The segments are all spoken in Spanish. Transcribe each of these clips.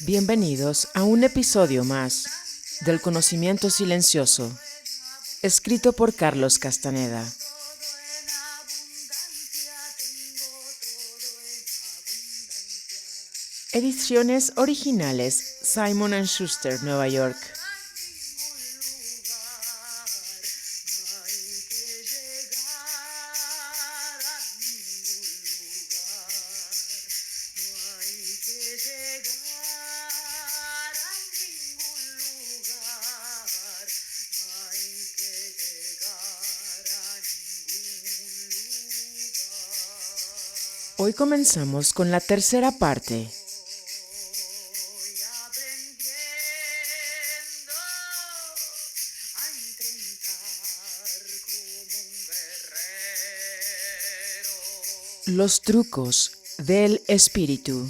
Bienvenidos a un episodio más del Conocimiento Silencioso, escrito por Carlos Castaneda. Ediciones originales Simon & Schuster, Nueva York. Hoy comenzamos con la tercera parte. Los trucos del espíritu.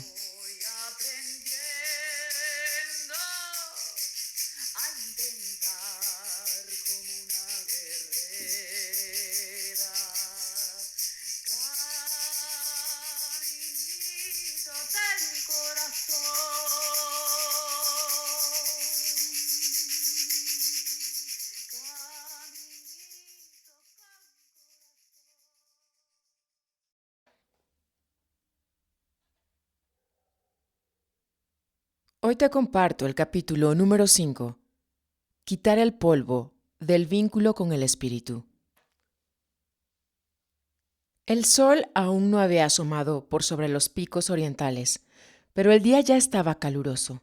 Hoy te comparto el capítulo número 5, Quitar el polvo del vínculo con el espíritu. El sol aún no había asomado por sobre los picos orientales, pero el día ya estaba caluroso.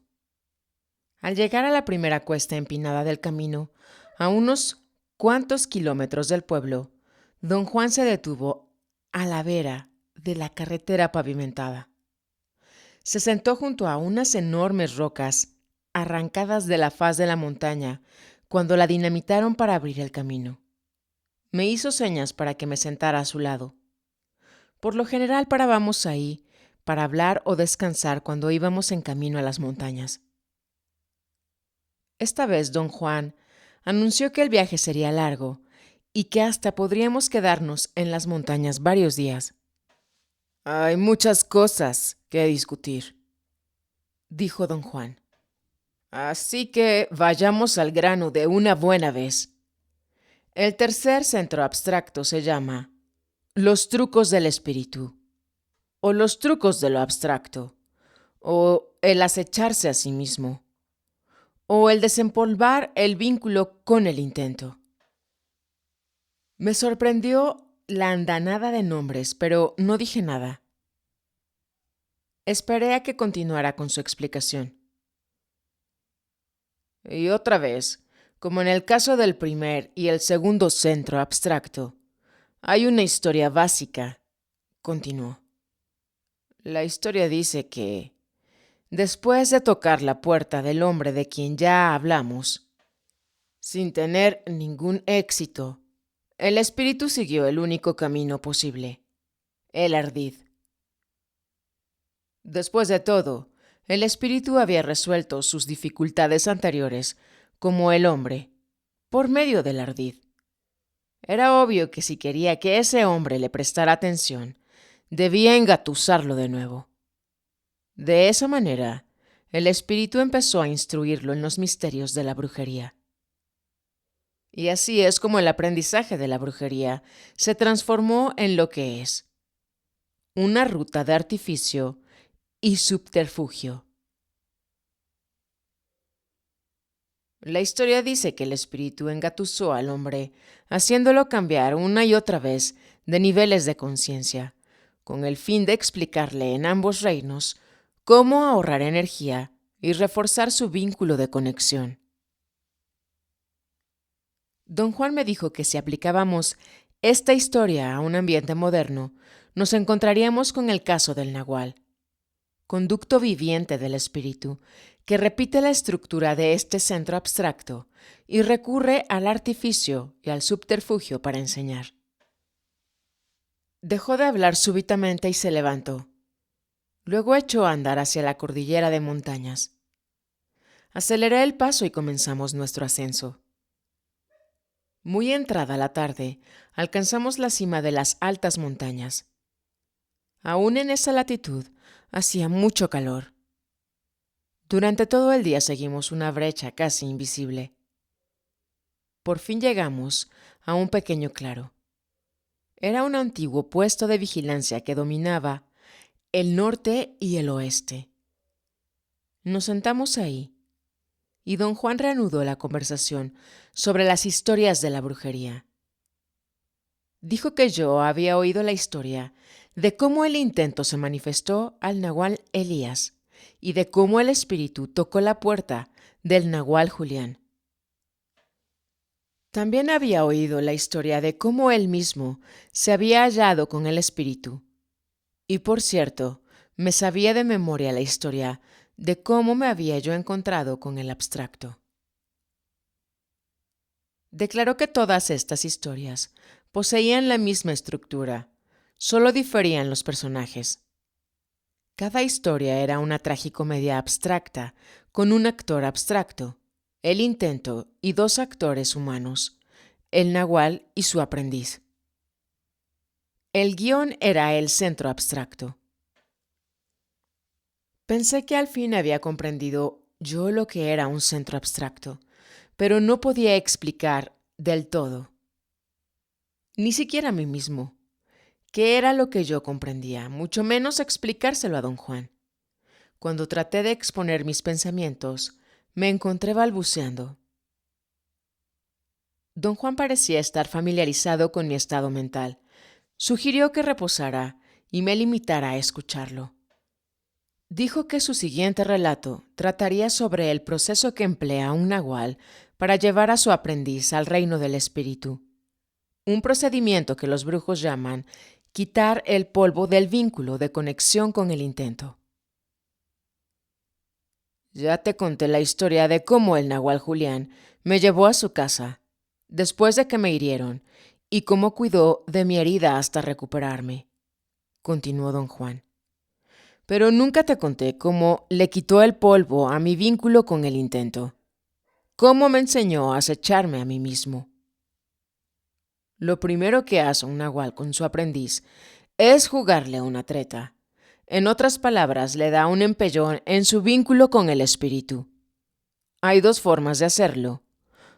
Al llegar a la primera cuesta empinada del camino, a unos cuantos kilómetros del pueblo, don Juan se detuvo a la vera de la carretera pavimentada. Se sentó junto a unas enormes rocas arrancadas de la faz de la montaña cuando la dinamitaron para abrir el camino. Me hizo señas para que me sentara a su lado. Por lo general parábamos ahí para hablar o descansar cuando íbamos en camino a las montañas. Esta vez don Juan anunció que el viaje sería largo y que hasta podríamos quedarnos en las montañas varios días. Hay muchas cosas que discutir, dijo don Juan. Así que vayamos al grano de una buena vez. El tercer centro abstracto se llama los trucos del espíritu, o los trucos de lo abstracto, o el acecharse a sí mismo, o el desempolvar el vínculo con el intento. Me sorprendió la andanada de nombres, pero no dije nada. Esperé a que continuara con su explicación. Y otra vez, como en el caso del primer y el segundo centro abstracto, hay una historia básica, continuó. La historia dice que, después de tocar la puerta del hombre de quien ya hablamos, sin tener ningún éxito, el espíritu siguió el único camino posible, el ardid. Después de todo, el espíritu había resuelto sus dificultades anteriores, como el hombre, por medio del ardid. Era obvio que si quería que ese hombre le prestara atención, debía engatusarlo de nuevo. De esa manera, el espíritu empezó a instruirlo en los misterios de la brujería. Y así es como el aprendizaje de la brujería se transformó en lo que es: una ruta de artificio y subterfugio. La historia dice que el espíritu engatusó al hombre, haciéndolo cambiar una y otra vez de niveles de conciencia, con el fin de explicarle en ambos reinos cómo ahorrar energía y reforzar su vínculo de conexión. Don Juan me dijo que si aplicábamos esta historia a un ambiente moderno, nos encontraríamos con el caso del nahual, conducto viviente del espíritu, que repite la estructura de este centro abstracto y recurre al artificio y al subterfugio para enseñar. Dejó de hablar súbitamente y se levantó. Luego echó a andar hacia la cordillera de montañas. Aceleré el paso y comenzamos nuestro ascenso. Muy entrada la tarde, alcanzamos la cima de las altas montañas. Aún en esa latitud, hacía mucho calor. Durante todo el día seguimos una brecha casi invisible. Por fin llegamos a un pequeño claro. Era un antiguo puesto de vigilancia que dominaba el norte y el oeste. Nos sentamos ahí, y don Juan reanudó la conversación sobre las historias de la brujería. Dijo que yo había oído la historia de cómo el intento se manifestó al nahual Elías y de cómo el espíritu tocó la puerta del nahual Julián. También había oído la historia de cómo él mismo se había hallado con el espíritu. Y por cierto, me sabía de memoria la historia de cómo me había yo encontrado con el abstracto. Declaró que todas estas historias poseían la misma estructura, solo diferían los personajes. Cada historia era una tragicomedia abstracta, con un actor abstracto, el intento y dos actores humanos, el nahual y su aprendiz. El guión era el centro abstracto. Pensé que al fin había comprendido yo lo que era un centro abstracto, pero no podía explicar del todo, ni siquiera a mí mismo, qué era lo que yo comprendía, mucho menos explicárselo a don Juan. Cuando traté de exponer mis pensamientos, me encontré balbuceando. Don Juan parecía estar familiarizado con mi estado mental. Sugirió que reposara y me limitara a escucharlo. Dijo que su siguiente relato trataría sobre el proceso que emplea un nahual para llevar a su aprendiz al reino del espíritu. Un procedimiento que los brujos llaman quitar el polvo del vínculo de conexión con el intento. Ya te conté la historia de cómo el nahual Julián me llevó a su casa, después de que me hirieron, y cómo cuidó de mi herida hasta recuperarme, continuó don Juan. Pero nunca te conté cómo le quitó el polvo a mi vínculo con el intento, cómo me enseñó a acecharme a mí mismo. Lo primero que hace un nahual con su aprendiz es jugarle una treta. En otras palabras, le da un empellón en su vínculo con el espíritu. Hay dos formas de hacerlo.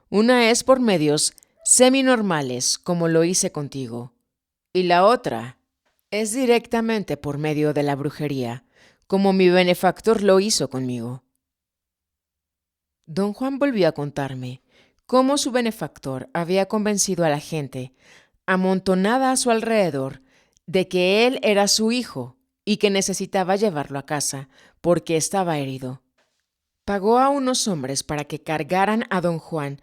Una es por medios seminormales, como lo hice contigo, y la otra es directamente por medio de la brujería, como mi benefactor lo hizo conmigo. Don Juan volvió a contarme cómo su benefactor había convencido a la gente, amontonada a su alrededor, de que él era su hijo y que necesitaba llevarlo a casa porque estaba herido. Pagó a unos hombres para que cargaran a don Juan,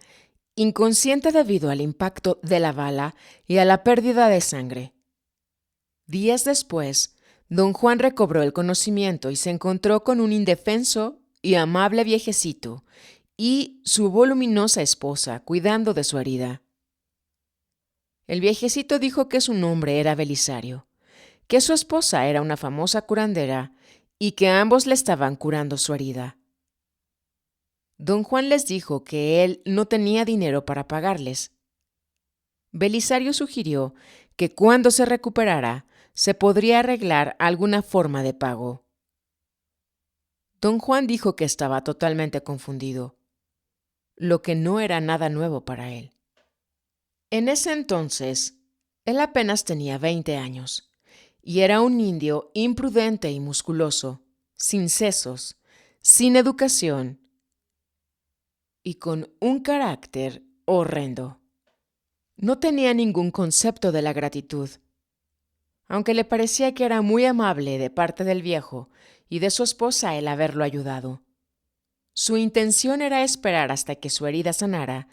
inconsciente debido al impacto de la bala y a la pérdida de sangre. Días después, don Juan recobró el conocimiento y se encontró con un indefenso y amable viejecito y su voluminosa esposa cuidando de su herida. El viejecito dijo que su nombre era Belisario, que su esposa era una famosa curandera y que ambos le estaban curando su herida. Don Juan les dijo que él no tenía dinero para pagarles. Belisario sugirió que cuando se recuperara se podría arreglar alguna forma de pago. Don Juan dijo que estaba totalmente confundido, lo que no era nada nuevo para él. En ese entonces, él apenas tenía 20 años y era un indio imprudente y musculoso, sin sesos, sin educación y con un carácter horrendo. No tenía ningún concepto de la gratitud, aunque le parecía que era muy amable de parte del viejo y de su esposa el haberlo ayudado. Su intención era esperar hasta que su herida sanara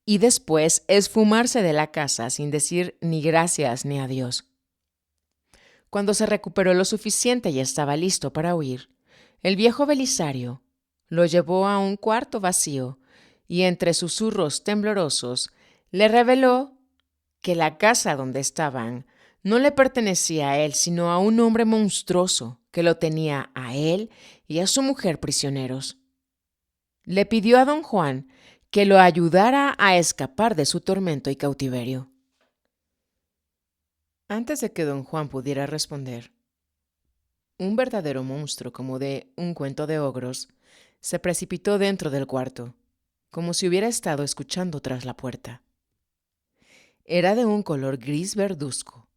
y después esfumarse de la casa sin decir ni gracias ni adiós. Cuando se recuperó lo suficiente y estaba listo para huir, el viejo Belisario lo llevó a un cuarto vacío y entre susurros temblorosos le reveló que la casa donde estaban no le pertenecía a él, sino a un hombre monstruoso que lo tenía a él y a su mujer prisioneros. Le pidió a don Juan que lo ayudara a escapar de su tormento y cautiverio. Antes de que don Juan pudiera responder, un verdadero monstruo como de un cuento de ogros se precipitó dentro del cuarto, como si hubiera estado escuchando tras la puerta. Era de un color gris verduzco.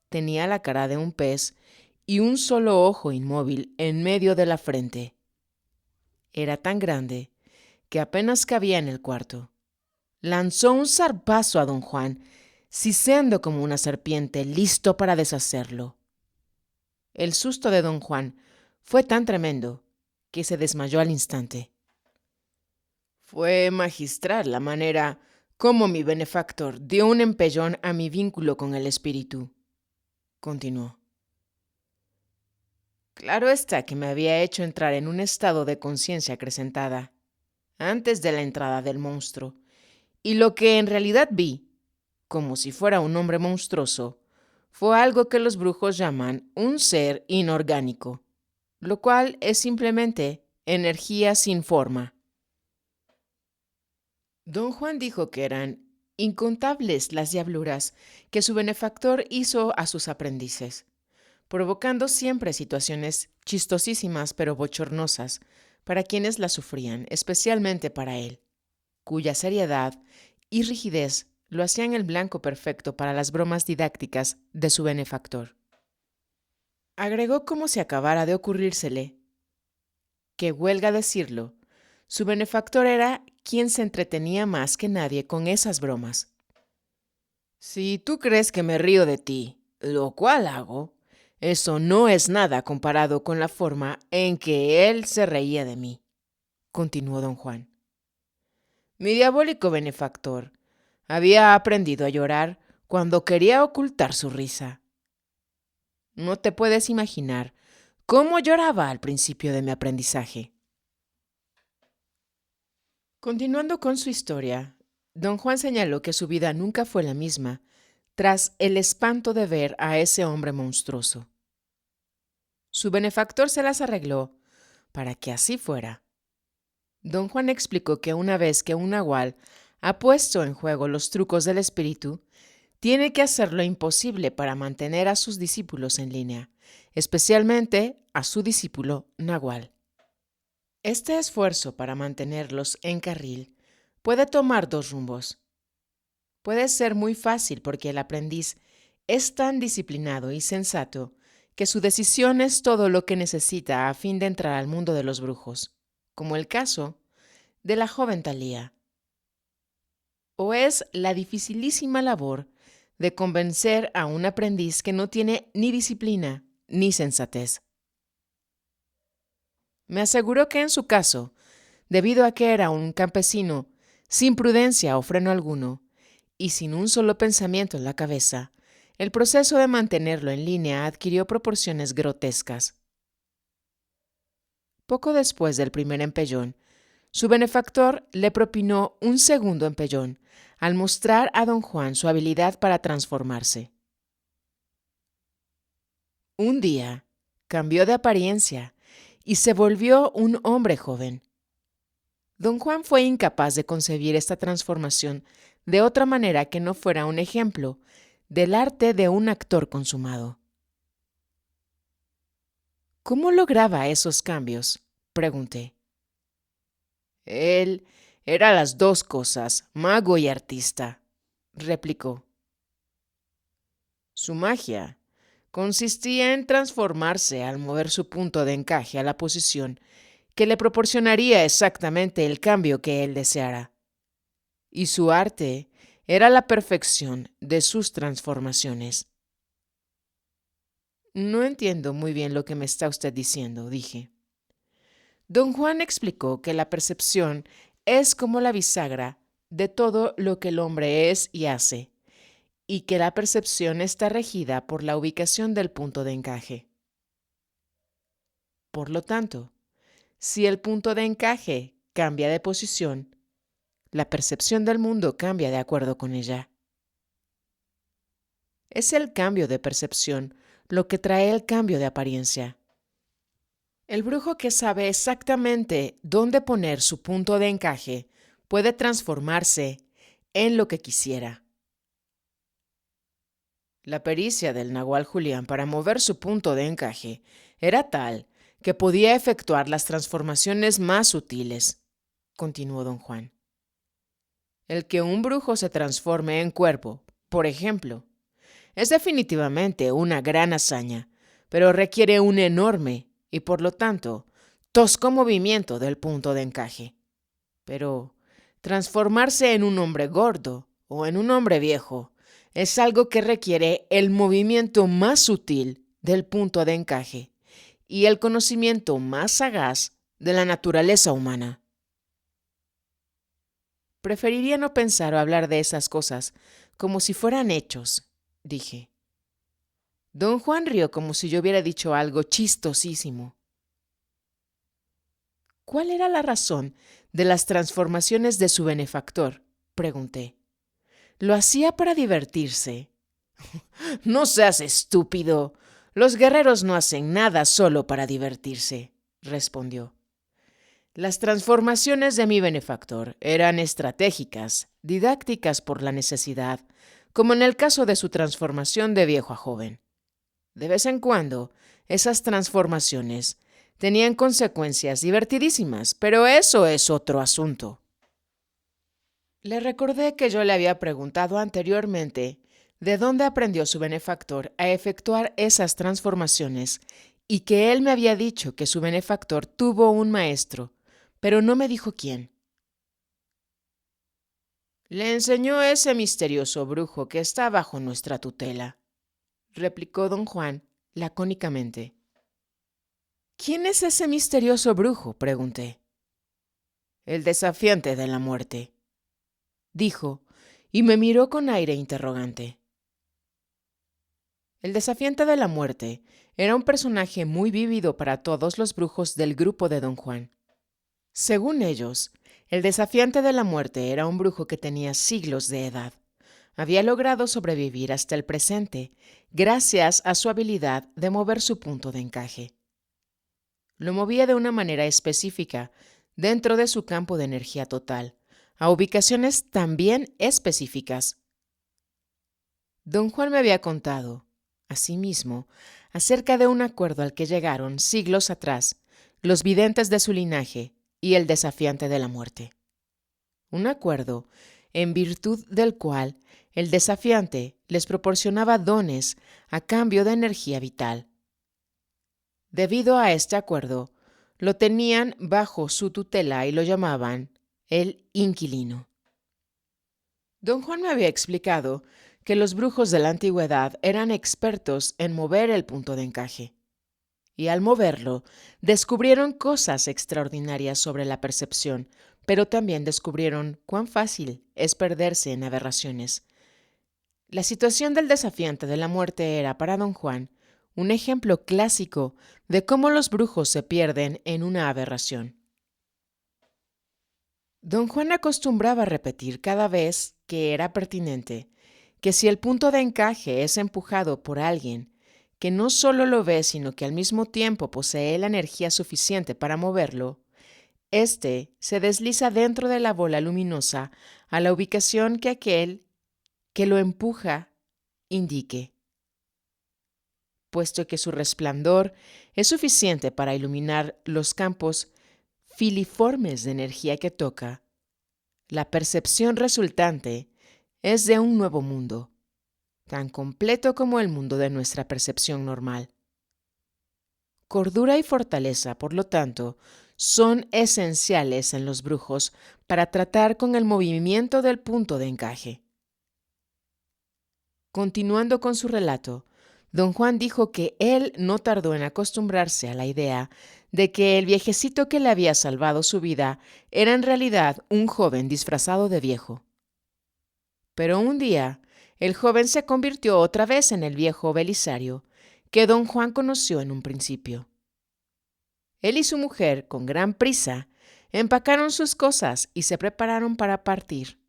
Tenía la cara de un pez y un solo ojo inmóvil en medio de la frente. Era tan grande que apenas cabía en el cuarto. Lanzó un zarpazo a don Juan, siseando como una serpiente, listo para deshacerlo. El susto de don Juan fue tan tremendo que se desmayó al instante. Fue magistral la manera como mi benefactor dio un empellón a mi vínculo con el espíritu, continuó. Claro está que me había hecho entrar en un estado de conciencia acrecentada, antes de la entrada del monstruo, y lo que en realidad vi, como si fuera un hombre monstruoso, fue algo que los brujos llaman un ser inorgánico, lo cual es simplemente energía sin forma. Don Juan dijo que eran incontables las diabluras que su benefactor hizo a sus aprendices, provocando siempre situaciones chistosísimas pero bochornosas para quienes las sufrían, especialmente para él, cuya seriedad y rigidez lo hacían el blanco perfecto para las bromas didácticas de su benefactor. Agregó como si acabara de ocurrírsele que, huelga decirlo, su benefactor era quien se entretenía más que nadie con esas bromas. Si tú crees que me río de ti, lo cual hago, eso no es nada comparado con la forma en que él se reía de mí, continuó don Juan. Mi diabólico benefactor había aprendido a llorar cuando quería ocultar su risa. No te puedes imaginar cómo lloraba al principio de mi aprendizaje. Continuando con su historia, don Juan señaló que su vida nunca fue la misma tras el espanto de ver a ese hombre monstruoso. Su benefactor se las arregló para que así fuera. Don Juan explicó que una vez que un nahual ha puesto en juego los trucos del espíritu, tiene que hacer lo imposible para mantener a sus discípulos en línea, especialmente a su discípulo nahual. Este esfuerzo para mantenerlos en carril puede tomar dos rumbos. Puede ser muy fácil porque el aprendiz es tan disciplinado y sensato que su decisión es todo lo que necesita a fin de entrar al mundo de los brujos, como el caso de la joven Thalía. O es la dificilísima labor de convencer a un aprendiz que no tiene ni disciplina ni sensatez. Me aseguró que en su caso, debido a que era un campesino sin prudencia o freno alguno, y sin un solo pensamiento en la cabeza, el proceso de mantenerlo en línea adquirió proporciones grotescas. Poco después del primer empellón, su benefactor le propinó un segundo empellón, al mostrar a don Juan su habilidad para transformarse. Un día, cambió de apariencia y se volvió un hombre joven. Don Juan fue incapaz de concebir esta transformación de otra manera que no fuera un ejemplo del arte de un actor consumado. ¿Cómo lograba esos cambios?, pregunté. Él era las dos cosas, mago y artista, replicó. Su magia consistía en transformarse al mover su punto de encaje a la posición que le proporcionaría exactamente el cambio que él deseara. Y su arte era la perfección de sus transformaciones. No entiendo muy bien lo que me está usted diciendo, dije. Don Juan explicó que la percepción es como la bisagra de todo lo que el hombre es y hace, y que la percepción está regida por la ubicación del punto de encaje. Por lo tanto, si el punto de encaje cambia de posición, la percepción del mundo cambia de acuerdo con ella. Es el cambio de percepción lo que trae el cambio de apariencia. El brujo que sabe exactamente dónde poner su punto de encaje puede transformarse en lo que quisiera. La pericia del nahual Julián para mover su punto de encaje era tal que podía efectuar las transformaciones más sutiles, continuó don Juan. El que un brujo se transforme en cuervo, por ejemplo, es definitivamente una gran hazaña, pero requiere un enorme y, por lo tanto, tosco movimiento del punto de encaje. Pero transformarse en un hombre gordo o en un hombre viejo es algo que requiere el movimiento más sutil del punto de encaje y el conocimiento más sagaz de la naturaleza humana. Preferiría no pensar o hablar de esas cosas como si fueran hechos, dije. Don Juan rió como si yo hubiera dicho algo chistosísimo. ¿Cuál era la razón de las transformaciones de su benefactor?, pregunté. ¿Lo hacía para divertirse? No seas estúpido. Los guerreros no hacen nada solo para divertirse, respondió. Las transformaciones de mi benefactor eran estratégicas, didácticas por la necesidad, como en el caso de su transformación de viejo a joven. De vez en cuando, esas transformaciones tenían consecuencias divertidísimas, pero eso es otro asunto. Le recordé que yo le había preguntado anteriormente de dónde aprendió su benefactor a efectuar esas transformaciones y que él me había dicho que su benefactor tuvo un maestro, pero no me dijo quién. Le enseñó ese misterioso brujo que está bajo nuestra tutela, replicó don Juan lacónicamente. ¿Quién es ese misterioso brujo?, pregunté. El desafiante de la muerte, dijo, y me miró con aire interrogante. El desafiante de la muerte era un personaje muy vívido para todos los brujos del grupo de don Juan. Según ellos, el desafiante de la muerte era un brujo que tenía siglos de edad. Había logrado sobrevivir hasta el presente gracias a su habilidad de mover su punto de encaje. Lo movía de una manera específica dentro de su campo de energía total, a ubicaciones también específicas. Don Juan me había contado, asimismo, acerca de un acuerdo al que llegaron siglos atrás los videntes de su linaje y el desafiante de la muerte. Un acuerdo en virtud del cual el desafiante les proporcionaba dones a cambio de energía vital. Debido a este acuerdo, lo tenían bajo su tutela y lo llamaban el inquilino. Don Juan me había explicado que los brujos de la antigüedad eran expertos en mover el punto de encaje, y al moverlo descubrieron cosas extraordinarias sobre la percepción, pero también descubrieron cuán fácil es perderse en aberraciones. La situación del desafiante de la muerte era para don Juan un ejemplo clásico de cómo los brujos se pierden en una aberración. Don Juan acostumbraba a repetir cada vez que era pertinente que si el punto de encaje es empujado por alguien que no solo lo ve, sino que al mismo tiempo posee la energía suficiente para moverlo, éste se desliza dentro de la bola luminosa a la ubicación que aquel que lo empuja indique. Puesto que su resplandor es suficiente para iluminar los campos filiformes de energía que toca, la percepción resultante es de un nuevo mundo, tan completo como el mundo de nuestra percepción normal. Cordura y fortaleza, por lo tanto, son esenciales en los brujos para tratar con el movimiento del punto de encaje. Continuando con su relato, don Juan dijo que él no tardó en acostumbrarse a la idea de que el viejecito que le había salvado su vida era en realidad un joven disfrazado de viejo. Pero un día, el joven se convirtió otra vez en el viejo Belisario que don Juan conoció en un principio. Él y su mujer, con gran prisa, empacaron sus cosas y se prepararon para partir.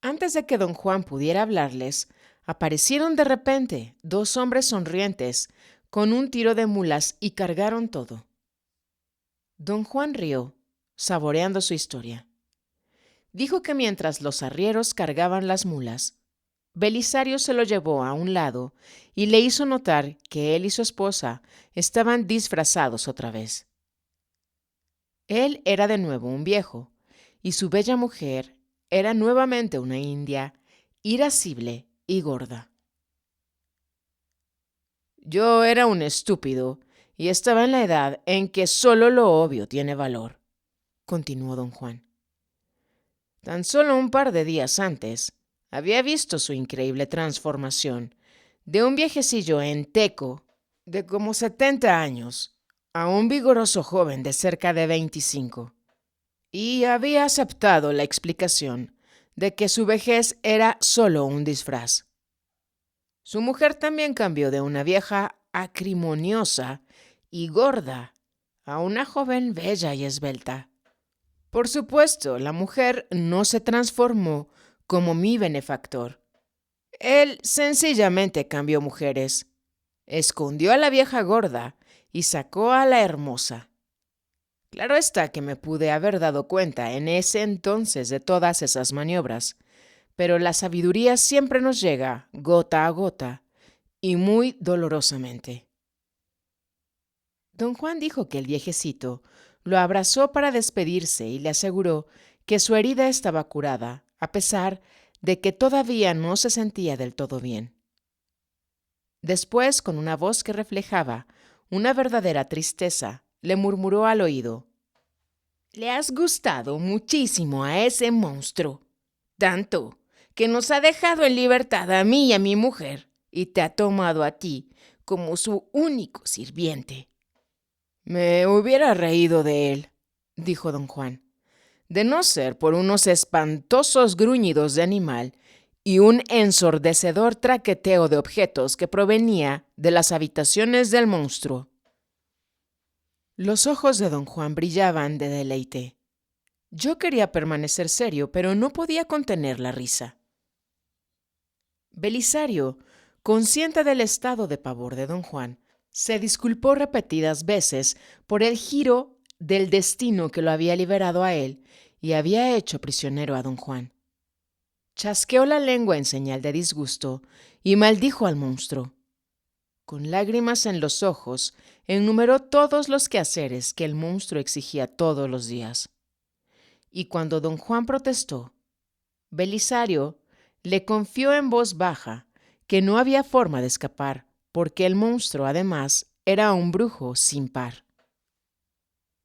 Antes de que don Juan pudiera hablarles, aparecieron de repente dos hombres sonrientes con un tiro de mulas y cargaron todo. Don Juan rió, saboreando su historia. Dijo que mientras los arrieros cargaban las mulas, Belisario se lo llevó a un lado y le hizo notar que él y su esposa estaban disfrazados otra vez. Él era de nuevo un viejo, y su bella mujer era nuevamente una india, irascible y gorda. Yo era un estúpido y estaba en la edad en que solo lo obvio tiene valor, continuó don Juan. Tan solo un par de días antes, había visto su increíble transformación de un viejecillo enteco de como 70 años a un vigoroso joven de cerca de 25, y había aceptado la explicación de que su vejez era solo un disfraz. Su mujer también cambió de una vieja acrimoniosa y gorda a una joven bella y esbelta. Por supuesto, la mujer no se transformó como mi benefactor. Él sencillamente cambió mujeres, escondió a la vieja gorda y sacó a la hermosa. Claro está que me pude haber dado cuenta en ese entonces de todas esas maniobras, pero la sabiduría siempre nos llega gota a gota y muy dolorosamente. Don Juan dijo que el viejecito lo abrazó para despedirse y le aseguró que su herida estaba curada, a pesar de que todavía no se sentía del todo bien. Después, con una voz que reflejaba una verdadera tristeza, le murmuró al oído: «Le has gustado muchísimo a ese monstruo, tanto que nos ha dejado en libertad a mí y a mi mujer, y te ha tomado a ti como su único sirviente». «Me hubiera reído de él», dijo don Juan, «de no ser por unos espantosos gruñidos de animal y un ensordecedor traqueteo de objetos que provenía de las habitaciones del monstruo». Los ojos de don Juan brillaban de deleite. Yo quería permanecer serio, pero no podía contener la risa. Belisario, consciente del estado de pavor de don Juan, se disculpó repetidas veces por el giro del destino que lo había liberado a él y había hecho prisionero a don Juan. Chasqueó la lengua en señal de disgusto y maldijo al monstruo. Con lágrimas en los ojos, enumeró todos los quehaceres que el monstruo exigía todos los días. Y cuando don Juan protestó, Belisario le confió en voz baja que no había forma de escapar, porque el monstruo, además, era un brujo sin par.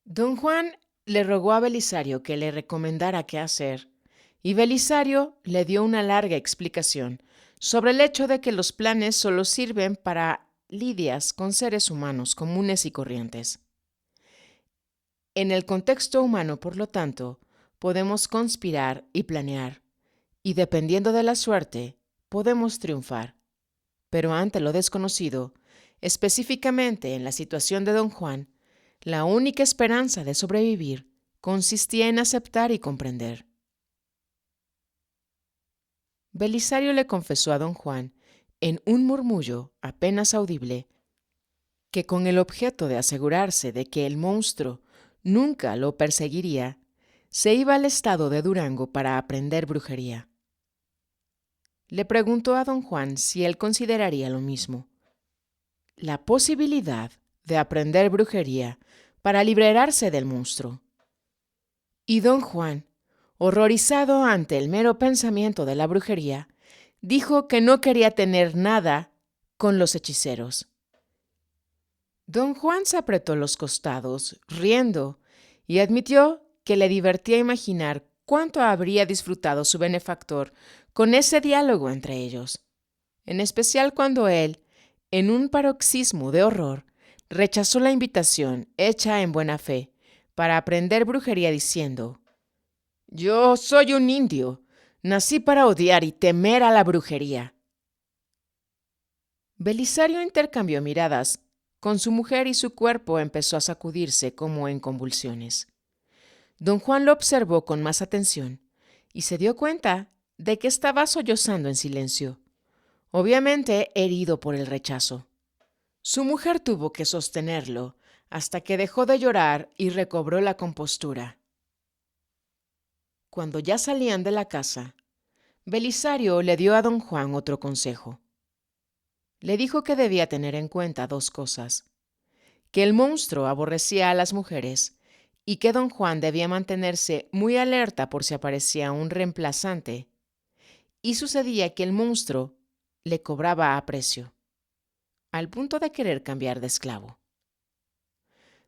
Don Juan le rogó a Belisario que le recomendara qué hacer, y Belisario le dio una larga explicación sobre el hecho de que los planes solo sirven para lidias con seres humanos comunes y corrientes. En el contexto humano, por lo tanto, podemos conspirar y planear, y dependiendo de la suerte, podemos triunfar. Pero ante lo desconocido, específicamente en la situación de don Juan, la única esperanza de sobrevivir consistía en aceptar y comprender. Belisario le confesó a don Juan, en un murmullo apenas audible, que con el objeto de asegurarse de que el monstruo nunca lo perseguiría, se iba al estado de Durango para aprender brujería. Le preguntó a don Juan si él consideraría lo mismo. La posibilidad de aprender brujería para librarse del monstruo. Y don Juan, horrorizado ante el mero pensamiento de la brujería, dijo que no quería tener nada con los hechiceros. Don Juan se apretó los costados, riendo, y admitió que le divertía imaginar cuánto habría disfrutado su benefactor con ese diálogo entre ellos, en especial cuando él, en un paroxismo de horror, rechazó la invitación hecha en buena fe para aprender brujería diciendo: «Yo soy un indio, nací para odiar y temer a la brujería». Belisario intercambió miradas con su mujer y su cuerpo empezó a sacudirse como en convulsiones. Don Juan lo observó con más atención y se dio cuenta de que estaba sollozando en silencio, obviamente herido por el rechazo. Su mujer tuvo que sostenerlo hasta que dejó de llorar y recobró la compostura. Cuando ya salían de la casa, Belisario le dio a don Juan otro consejo. Le dijo que debía tener en cuenta dos cosas: que el monstruo aborrecía a las mujeres y que don Juan debía mantenerse muy alerta por si aparecía un reemplazante, y sucedía que el monstruo le cobraba a precio, al punto de querer cambiar de esclavo.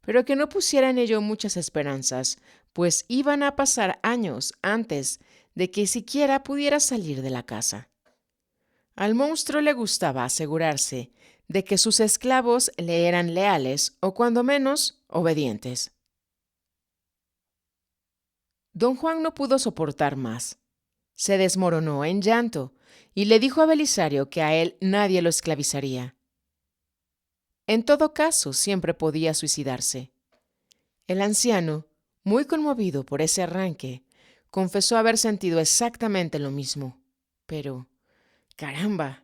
Pero que no pusiera en ello muchas esperanzas, pues iban a pasar años antes de que siquiera pudiera salir de la casa. Al monstruo le gustaba asegurarse de que sus esclavos le eran leales o cuando menos obedientes. Don Juan no pudo soportar más. Se desmoronó en llanto y le dijo a Belisario que a él nadie lo esclavizaría. En todo caso, siempre podía suicidarse. El anciano, muy conmovido por ese arranque, confesó haber sentido exactamente lo mismo. Pero, caramba,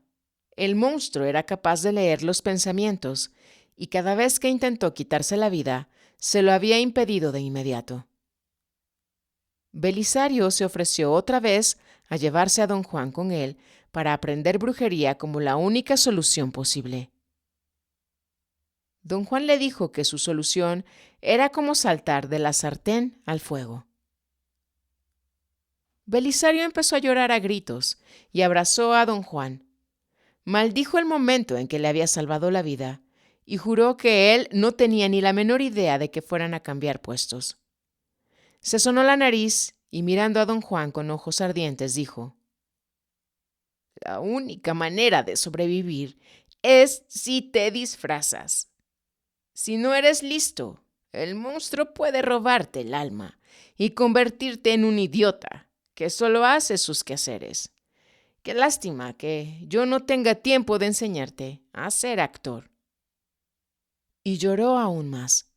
el monstruo era capaz de leer los pensamientos y cada vez que intentó quitarse la vida, se lo había impedido de inmediato. Belisario se ofreció otra vez a llevarse a don Juan con él para aprender brujería como la única solución posible. Don Juan le dijo que su solución era como saltar de la sartén al fuego. Belisario empezó a llorar a gritos y abrazó a don Juan. Maldijo el momento en que le había salvado la vida y juró que él no tenía ni la menor idea de que fueran a cambiar puestos. Se sonó la nariz y mirando a don Juan con ojos ardientes dijo: «La única manera de sobrevivir es si te disfrazas. Si no eres listo, el monstruo puede robarte el alma y convertirte en un idiota que solo hace sus quehaceres. Qué lástima que yo no tenga tiempo de enseñarte a ser actor». Y lloró aún más.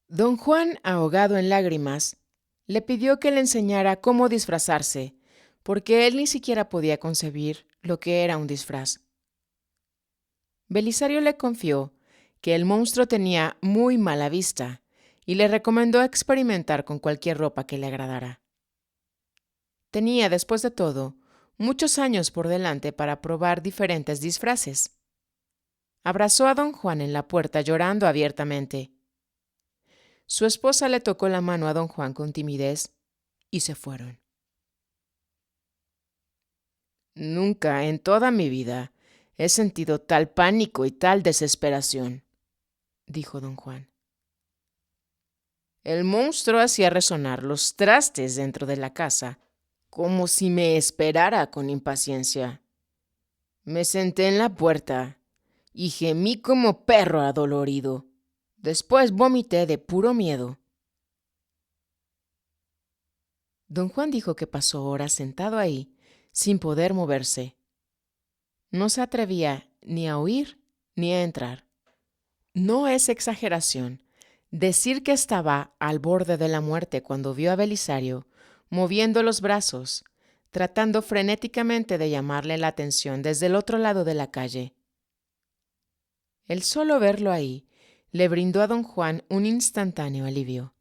Don Juan, ahogado en lágrimas, le pidió que le enseñara cómo disfrazarse, porque él ni siquiera podía concebir lo que era un disfraz. Belisario le confió que el monstruo tenía muy mala vista y le recomendó experimentar con cualquier ropa que le agradara. Tenía, después de todo, muchos años por delante para probar diferentes disfraces. Abrazó a don Juan en la puerta llorando abiertamente. Su esposa le tocó la mano a don Juan con timidez y se fueron. Nunca en toda mi vida he sentido tal pánico y tal desesperación, dijo don Juan. El monstruo hacía resonar los trastes dentro de la casa, como si me esperara con impaciencia. Me senté en la puerta y gemí como perro adolorido. Después vomité de puro miedo. Don Juan dijo que pasó horas sentado ahí, sin poder moverse. No se atrevía ni a huir ni a entrar. No es exageración decir que estaba al borde de la muerte cuando vio a Belisario moviendo los brazos, tratando frenéticamente de llamarle la atención desde el otro lado de la calle. El solo verlo ahí le brindó a don Juan un instantáneo alivio.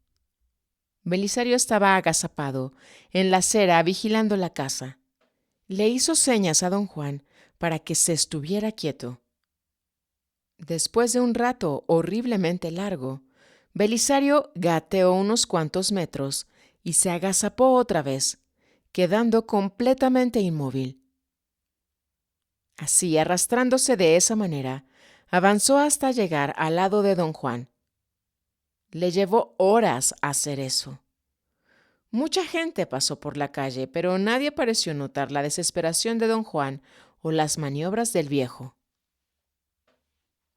Belisario estaba agazapado en la acera vigilando la casa. Le hizo señas a don Juan para que se estuviera quieto. Después de un rato horriblemente largo, Belisario gateó unos cuantos metros y se agazapó otra vez, quedando completamente inmóvil. Así, arrastrándose de esa manera, avanzó hasta llegar al lado de don Juan. Le llevó horas hacer eso. Mucha gente pasó por la calle, pero nadie pareció notar la desesperación de don Juan o las maniobras del viejo.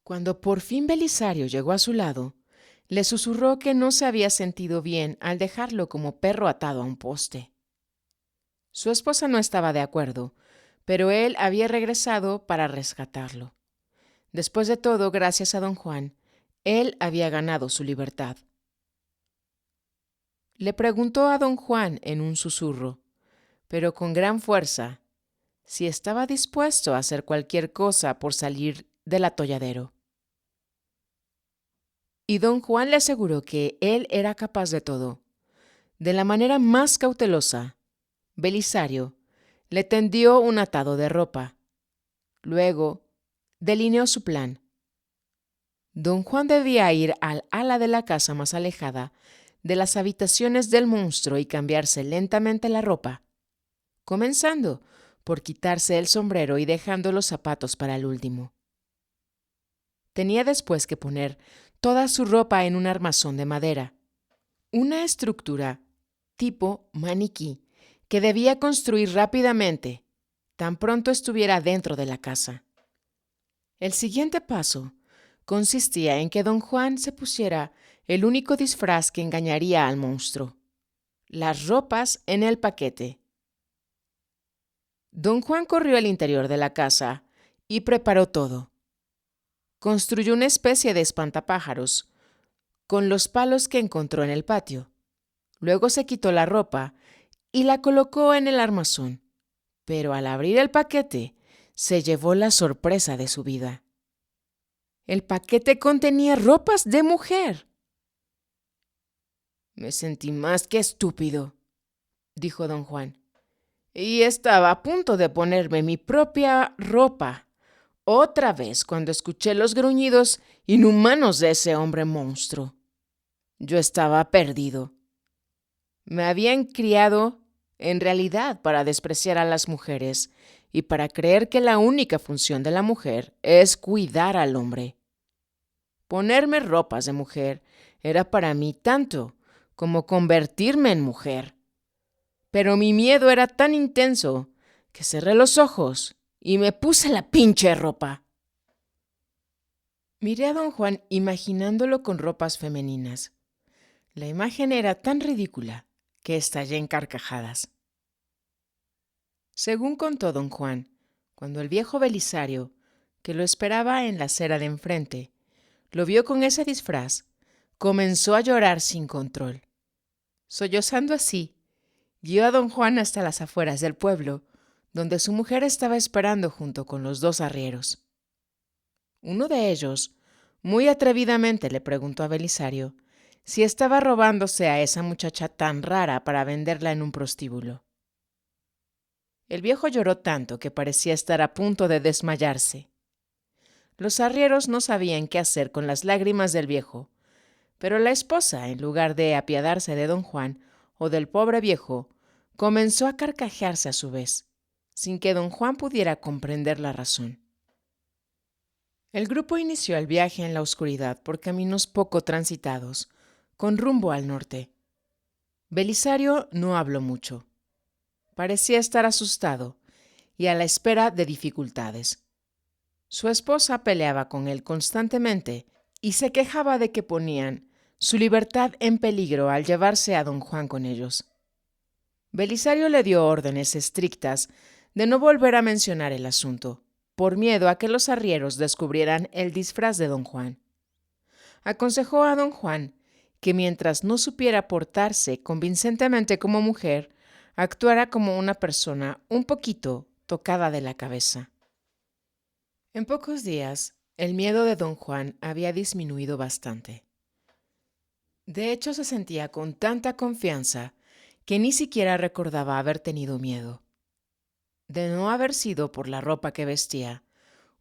Cuando por fin Belisario llegó a su lado, le susurró que no se había sentido bien al dejarlo como perro atado a un poste. Su esposa no estaba de acuerdo, pero él había regresado para rescatarlo. Después de todo, gracias a don Juan, él había ganado su libertad. Le preguntó a don Juan en un susurro, pero con gran fuerza, si estaba dispuesto a hacer cualquier cosa por salir del atolladero. Y don Juan le aseguró que él era capaz de todo. De la manera más cautelosa, Belisario Le tendió un atado de ropa. Luego, delineó su plan. Don Juan debía ir al ala de la casa más alejada de las habitaciones del monstruo y cambiarse lentamente la ropa, comenzando por quitarse el sombrero y dejando los zapatos para el último. Tenía después que poner toda su ropa en un armazón de madera, una estructura tipo maniquí que debía construir rápidamente, tan pronto estuviera dentro de la casa. El siguiente paso consistía en que don Juan se pusiera el único disfraz que engañaría al monstruo: las ropas en el paquete. Don Juan corrió al interior de la casa y preparó todo. Construyó una especie de espantapájaros con los palos que encontró en el patio. Luego se quitó la ropa y la colocó en el armazón, pero al abrir el paquete se llevó la sorpresa de su vida. El paquete contenía ropas de mujer. Me sentí más que estúpido, dijo don Juan, y estaba a punto de ponerme mi propia ropa otra vez cuando escuché los gruñidos inhumanos de ese hombre monstruo. Yo estaba perdido. Me habían criado en realidad para despreciar a las mujeres y para creer que la única función de la mujer es cuidar al hombre. Ponerme ropas de mujer era para mí tanto como convertirme en mujer. Pero mi miedo era tan intenso que cerré los ojos y me puse la pinche ropa. Miré a don Juan imaginándolo con ropas femeninas. La imagen era tan ridícula que estallé en carcajadas. Según contó don Juan, cuando el viejo Belisario, que lo esperaba en la acera de enfrente, lo vio con ese disfraz, comenzó a llorar sin control. Sollozando así, guió a don Juan hasta las afueras del pueblo, donde su mujer estaba esperando junto con los dos arrieros. Uno de ellos, muy atrevidamente, le preguntó a Belisario si estaba robándose a esa muchacha tan rara para venderla en un prostíbulo. El viejo lloró tanto que parecía estar a punto de desmayarse. Los arrieros no sabían qué hacer con las lágrimas del viejo, pero la esposa, en lugar de apiadarse de don Juan o del pobre viejo, comenzó a carcajearse a su vez, sin que don Juan pudiera comprender la razón. El grupo inició el viaje en la oscuridad por caminos poco transitados, con rumbo al norte. Belisario no habló mucho. Parecía estar asustado y a la espera de dificultades. Su esposa peleaba con él constantemente y se quejaba de que ponían su libertad en peligro al llevarse a don Juan con ellos. Belisario le dio órdenes estrictas de no volver a mencionar el asunto, por miedo a que los arrieros descubrieran el disfraz de don Juan. Aconsejó a don Juan que mientras no supiera portarse convincentemente como mujer, actuara como una persona un poquito tocada de la cabeza. En pocos días, el miedo de don Juan había disminuido bastante. De hecho, se sentía con tanta confianza que ni siquiera recordaba haber tenido miedo. De no haber sido por la ropa que vestía,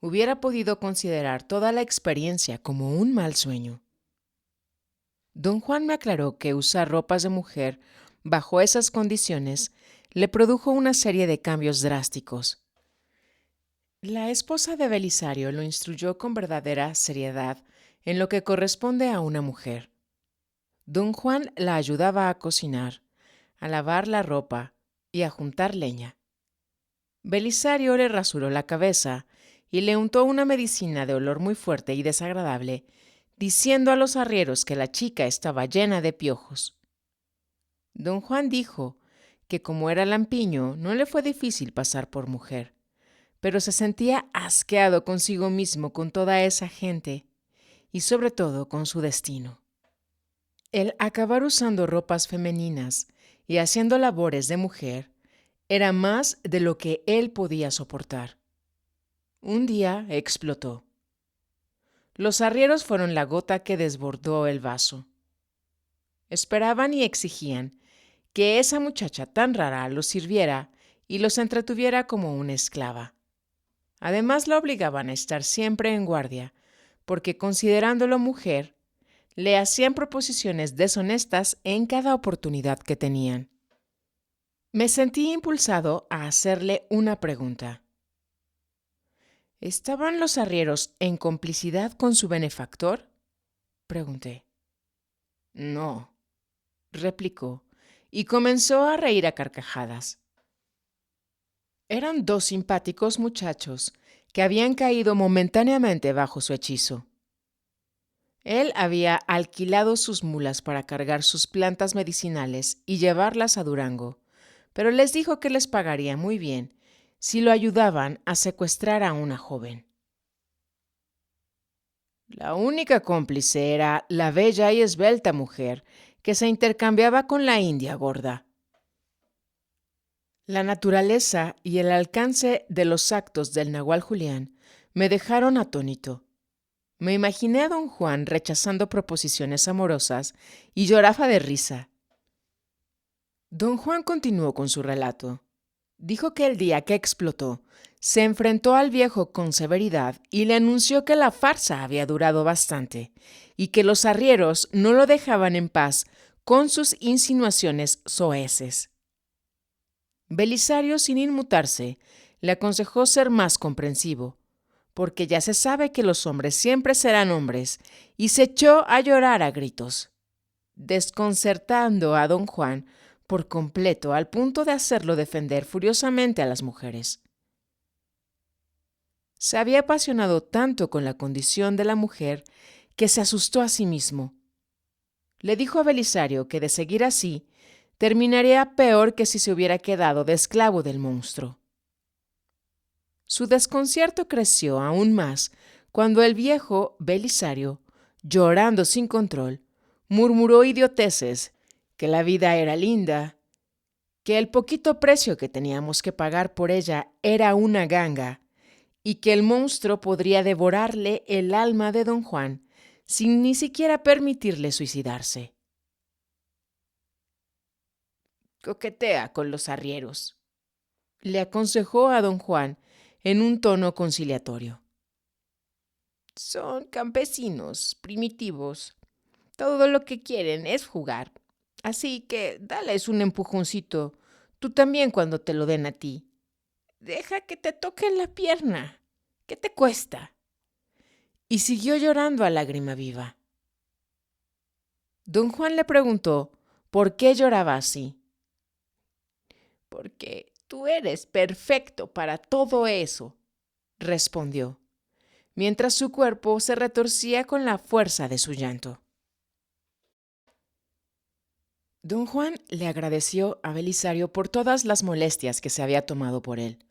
hubiera podido considerar toda la experiencia como un mal sueño. Don Juan me aclaró que usar ropas de mujer bajo esas condiciones le produjo una serie de cambios drásticos. La esposa de Belisario lo instruyó con verdadera seriedad en lo que corresponde a una mujer. Don Juan la ayudaba a cocinar, a lavar la ropa y a juntar leña. Belisario le rasuró la cabeza y le untó una medicina de olor muy fuerte y desagradable, diciendo a los arrieros que la chica estaba llena de piojos. Don Juan dijo que como era lampiño no le fue difícil pasar por mujer, pero se sentía asqueado consigo mismo con toda esa gente y sobre todo con su destino. El acabar usando ropas femeninas y haciendo labores de mujer era más de lo que él podía soportar. Un día explotó. Los arrieros fueron la gota que desbordó el vaso. Esperaban y exigían que esa muchacha tan rara los sirviera y los entretuviera como una esclava. Además, la obligaban a estar siempre en guardia, porque considerándolo mujer, le hacían proposiciones deshonestas en cada oportunidad que tenían. Me sentí impulsado a hacerle una pregunta. ¿Estaban los arrieros en complicidad con su benefactor? Pregunté. No, replicó, y comenzó a reír a carcajadas. Eran dos simpáticos muchachos que habían caído momentáneamente bajo su hechizo. Él había alquilado sus mulas para cargar sus plantas medicinales y llevarlas a Durango, pero les dijo que les pagaría muy bien si lo ayudaban a secuestrar a una joven. La única cómplice era la bella y esbelta mujer que se intercambiaba con la india gorda. La naturaleza y el alcance de los actos del nahual Julián me dejaron atónito. Me imaginé a don Juan rechazando proposiciones amorosas y lloraba de risa. Don Juan continuó con su relato. Dijo que el día que explotó, se enfrentó al viejo con severidad y le anunció que la farsa había durado bastante y que los arrieros no lo dejaban en paz con sus insinuaciones soeces. Belisario, sin inmutarse, le aconsejó ser más comprensivo, porque ya se sabe que los hombres siempre serán hombres, y se echó a llorar a gritos, desconcertando a don Juan por completo al punto de hacerlo defender furiosamente a las mujeres. Se había apasionado tanto con la condición de la mujer que se asustó a sí mismo. Le dijo a Belisario que de seguir así, terminaría peor que si se hubiera quedado de esclavo del monstruo. Su desconcierto creció aún más cuando el viejo Belisario, llorando sin control, murmuró idioteces, que la vida era linda, que el poquito precio que teníamos que pagar por ella era una ganga, y que el monstruo podría devorarle el alma de don Juan sin ni siquiera permitirle suicidarse. Coquetea con los arrieros, le aconsejó a don Juan en un tono conciliatorio. Son campesinos, primitivos. Todo lo que quieren es jugar. Así que dales un empujoncito, tú también cuando te lo den a ti. Deja que te toquen la pierna. ¿Qué te cuesta? Y siguió llorando a lágrima viva. Don Juan le preguntó por qué lloraba así. Porque tú eres perfecto para todo eso, respondió, mientras su cuerpo se retorcía con la fuerza de su llanto. Don Juan le agradeció a Belisario por todas las molestias que se había tomado por él,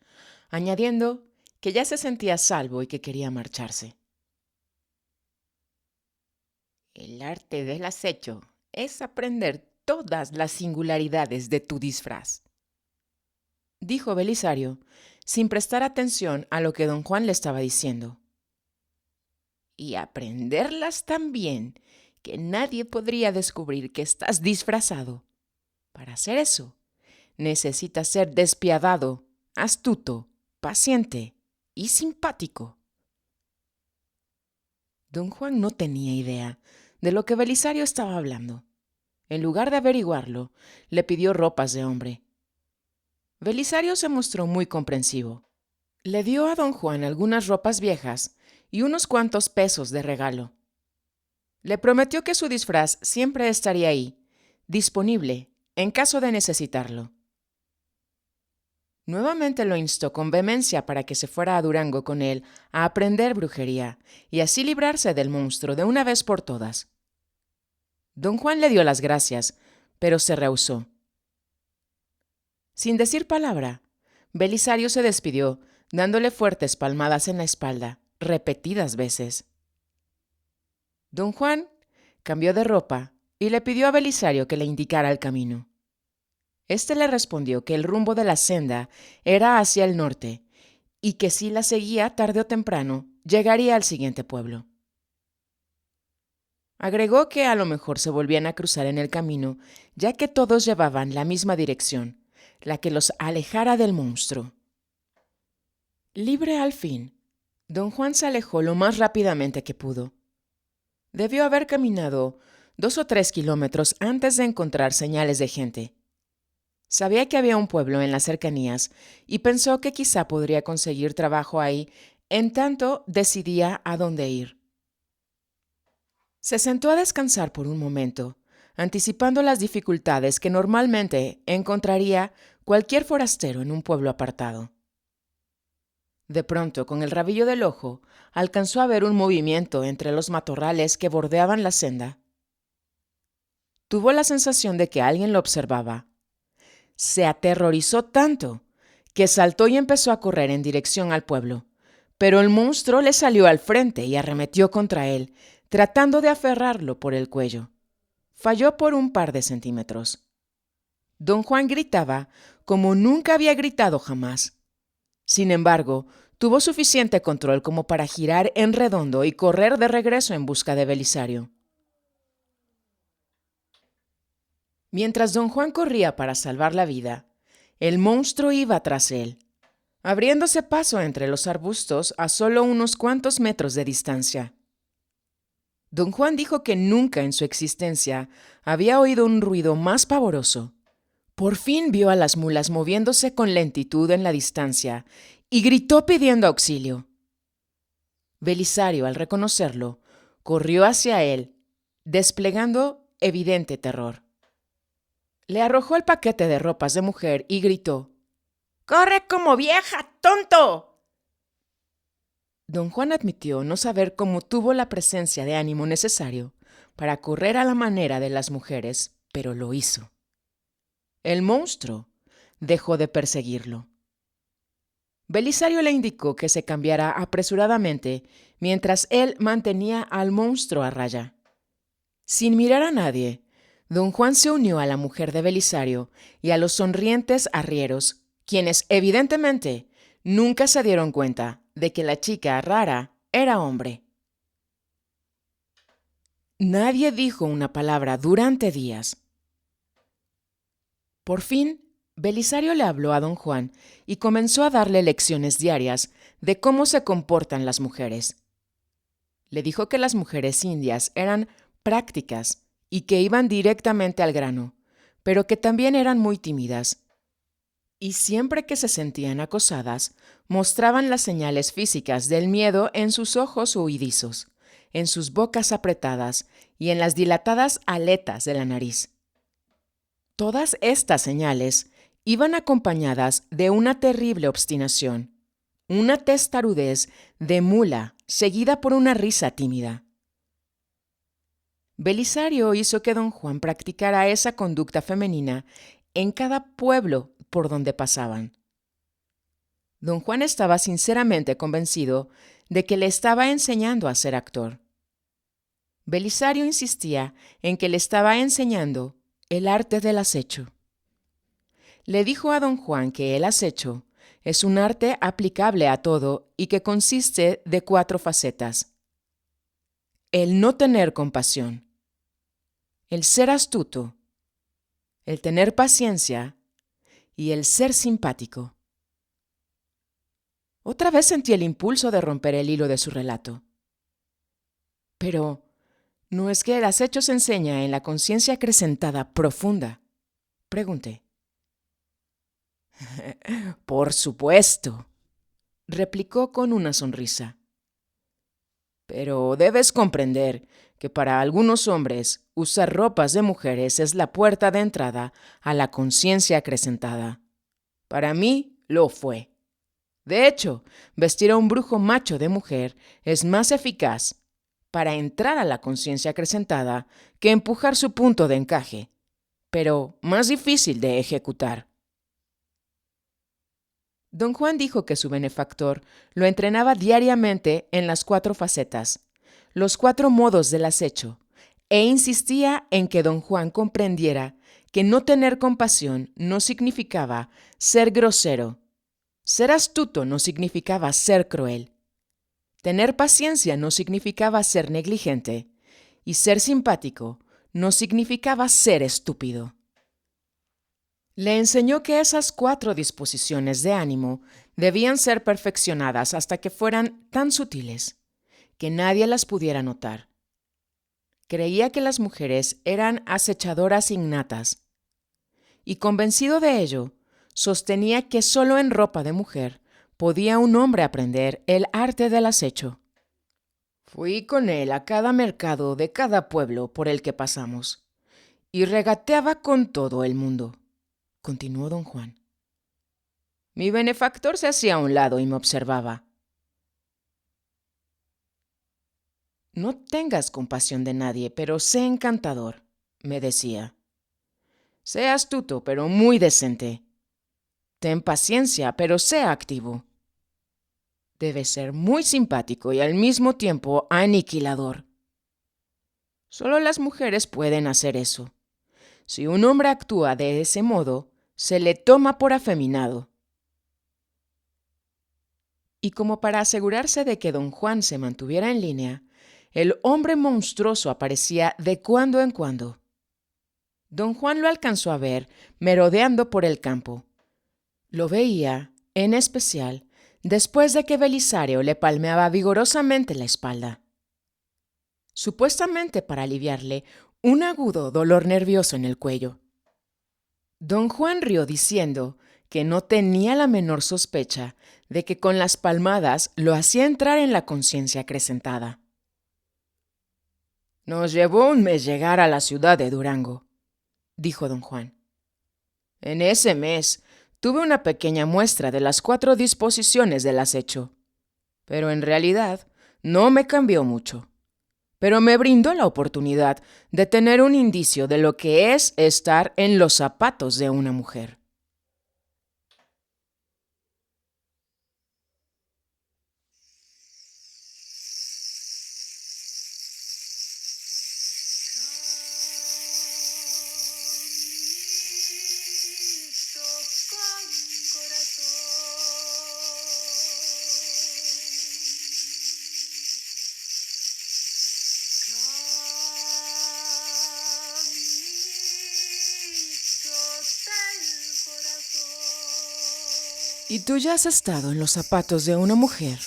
añadiendo que ya se sentía salvo y que quería marcharse. El arte del acecho es aprender todas las singularidades de tu disfraz, dijo Belisario, sin prestar atención a lo que don Juan le estaba diciendo. Y aprenderlas tan bien que nadie podría descubrir que estás disfrazado. Para hacer eso, necesitas ser despiadado, astuto, paciente y simpático. Don Juan no tenía idea de lo que Belisario estaba hablando. En lugar de averiguarlo, le pidió ropas de hombre. Belisario se mostró muy comprensivo. Le dio a don Juan algunas ropas viejas y unos cuantos pesos de regalo. Le prometió que su disfraz siempre estaría ahí, disponible, en caso de necesitarlo. Nuevamente lo instó con vehemencia para que se fuera a Durango con él a aprender brujería y así librarse del monstruo de una vez por todas. Don Juan le dio las gracias, pero se rehusó. Sin decir palabra, Belisario se despidió, dándole fuertes palmadas en la espalda, repetidas veces. Don Juan cambió de ropa y le pidió a Belisario que le indicara el camino. Este le respondió que el rumbo de la senda era hacia el norte y que si la seguía tarde o temprano llegaría al siguiente pueblo. Agregó que a lo mejor se volvían a cruzar en el camino, ya que todos llevaban la misma dirección, la que los alejara del monstruo. Libre al fin, don Juan se alejó lo más rápidamente que pudo. Debió haber caminado 2 o 3 kilómetros antes de encontrar señales de gente. Sabía que había un pueblo en las cercanías y pensó que quizá podría conseguir trabajo ahí, en tanto decidía a dónde ir. Se sentó a descansar por un momento, anticipando las dificultades que normalmente encontraría cualquier forastero en un pueblo apartado. De pronto, con el rabillo del ojo, alcanzó a ver un movimiento entre los matorrales que bordeaban la senda. Tuvo la sensación de que alguien lo observaba. Se aterrorizó tanto que saltó y empezó a correr en dirección al pueblo, pero el monstruo le salió al frente y arremetió contra él, tratando de aferrarlo por el cuello. Falló por un par de centímetros. Don Juan gritaba como nunca había gritado jamás. Sin embargo, tuvo suficiente control como para girar en redondo y correr de regreso en busca de Belisario. Mientras don Juan corría para salvar la vida, el monstruo iba tras él, abriéndose paso entre los arbustos a solo unos cuantos metros de distancia. Don Juan dijo que nunca en su existencia había oído un ruido más pavoroso. Por fin vio a las mulas moviéndose con lentitud en la distancia y gritó pidiendo auxilio. Belisario, al reconocerlo, corrió hacia él, desplegando evidente terror. Le arrojó el paquete de ropas de mujer y gritó: ¡Corre como vieja, tonto! Don Juan admitió no saber cómo tuvo la presencia de ánimo necesario para correr a la manera de las mujeres, pero lo hizo. El monstruo dejó de perseguirlo. Belisario le indicó que se cambiara apresuradamente mientras él mantenía al monstruo a raya. Sin mirar a nadie, don Juan se unió a la mujer de Belisario y a los sonrientes arrieros, quienes evidentemente nunca se dieron cuenta de que la chica rara era hombre. Nadie dijo una palabra durante días. Por fin, Belisario le habló a don Juan y comenzó a darle lecciones diarias de cómo se comportan las mujeres. Le dijo que las mujeres indias eran prácticas y que iban directamente al grano, pero que también eran muy tímidas. Y siempre que se sentían acosadas, mostraban las señales físicas del miedo en sus ojos huidizos, en sus bocas apretadas y en las dilatadas aletas de la nariz. Todas estas señales iban acompañadas de una terrible obstinación, una testarudez de mula seguida por una risa tímida. Belisario hizo que don Juan practicara esa conducta femenina en cada pueblo por donde pasaban. Don Juan estaba sinceramente convencido de que le estaba enseñando a ser actor. Belisario insistía en que le estaba enseñando el arte del acecho. Le dijo a don Juan que el acecho es un arte aplicable a todo y que consiste de 4 facetas: el no tener compasión, el ser astuto, el tener paciencia y el ser simpático. Otra vez sentí el impulso de romper el hilo de su relato. Pero, ¿no es que el acecho se enseña en la conciencia acrecentada profunda?, pregunté. Por supuesto, replicó con una sonrisa. Pero debes comprender que para algunos hombres usar ropas de mujeres es la puerta de entrada a la conciencia acrecentada. Para mí lo fue. De hecho, vestir a un brujo macho de mujer es más eficaz para entrar a la conciencia acrecentada que empujar su punto de encaje, pero más difícil de ejecutar. Don Juan dijo que su benefactor lo entrenaba diariamente en las 4 facetas, los 4 modos del acecho, e insistía en que don Juan comprendiera que no tener compasión no significaba ser grosero, ser astuto no significaba ser cruel, tener paciencia no significaba ser negligente, y ser simpático no significaba ser estúpido. Le enseñó que esas 4 disposiciones de ánimo debían ser perfeccionadas hasta que fueran tan sutiles que nadie las pudiera notar. Creía que las mujeres eran acechadoras innatas, y convencido de ello, sostenía que solo en ropa de mujer podía un hombre aprender el arte del acecho. Fui con él a cada mercado de cada pueblo por el que pasamos, y regateaba con todo el mundo, continuó don Juan. Mi benefactor se hacía a un lado y me observaba. No tengas compasión de nadie, pero sé encantador, me decía. Sé astuto, pero muy decente. Ten paciencia, pero sé activo. Debes ser muy simpático y al mismo tiempo aniquilador. Solo las mujeres pueden hacer eso. Si un hombre actúa de ese modo, se le toma por afeminado. Y como para asegurarse de que don Juan se mantuviera en línea, el hombre monstruoso aparecía de cuando en cuando. Don Juan lo alcanzó a ver merodeando por el campo. Lo veía, en especial, después de que Belisario le palmeaba vigorosamente la espalda, supuestamente para aliviarle un agudo dolor nervioso en el cuello. Don Juan rió diciendo que no tenía la menor sospecha de que con las palmadas lo hacía entrar en la conciencia acrecentada. Nos llevó un mes llegar a la ciudad de Durango, dijo don Juan. En ese mes tuve una pequeña muestra de las 4 disposiciones del acecho, pero en realidad no me cambió mucho. Pero me brindó la oportunidad de tener un indicio de lo que es estar en los zapatos de una mujer. ¿Y tú ya has estado en los zapatos de una mujer?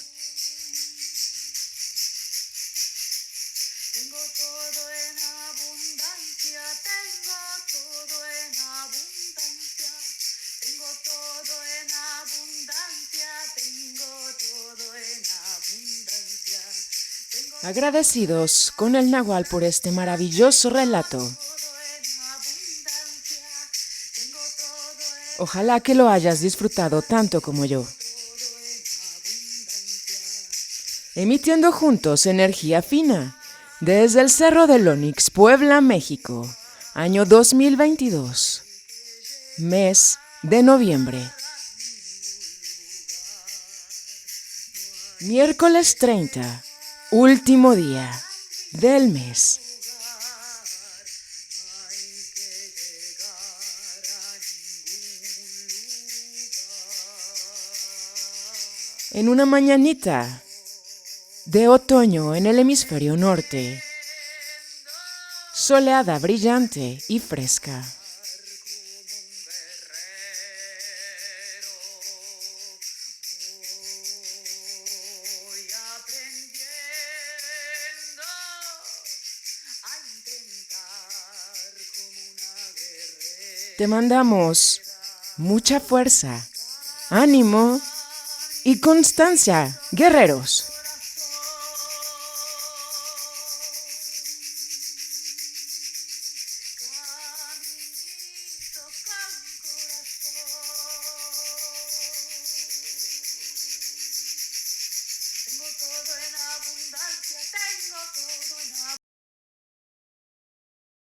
Tengo todo en abundancia, tengo todo en abundancia, tengo todo en abundancia, tengo todo en abundancia. Agradecidos con el Nahual por este maravilloso relato. Ojalá que lo hayas disfrutado tanto como yo. Emitiendo juntos energía fina desde el Cerro del Onix, Puebla, México, año 2022, mes de noviembre. Miércoles 30, último día del mes. En una mañanita de otoño en el hemisferio norte, soleada, brillante y fresca. Te mandamos mucha fuerza, ánimo y constancia, guerreros. Tengo todo en abundancia, tengo todo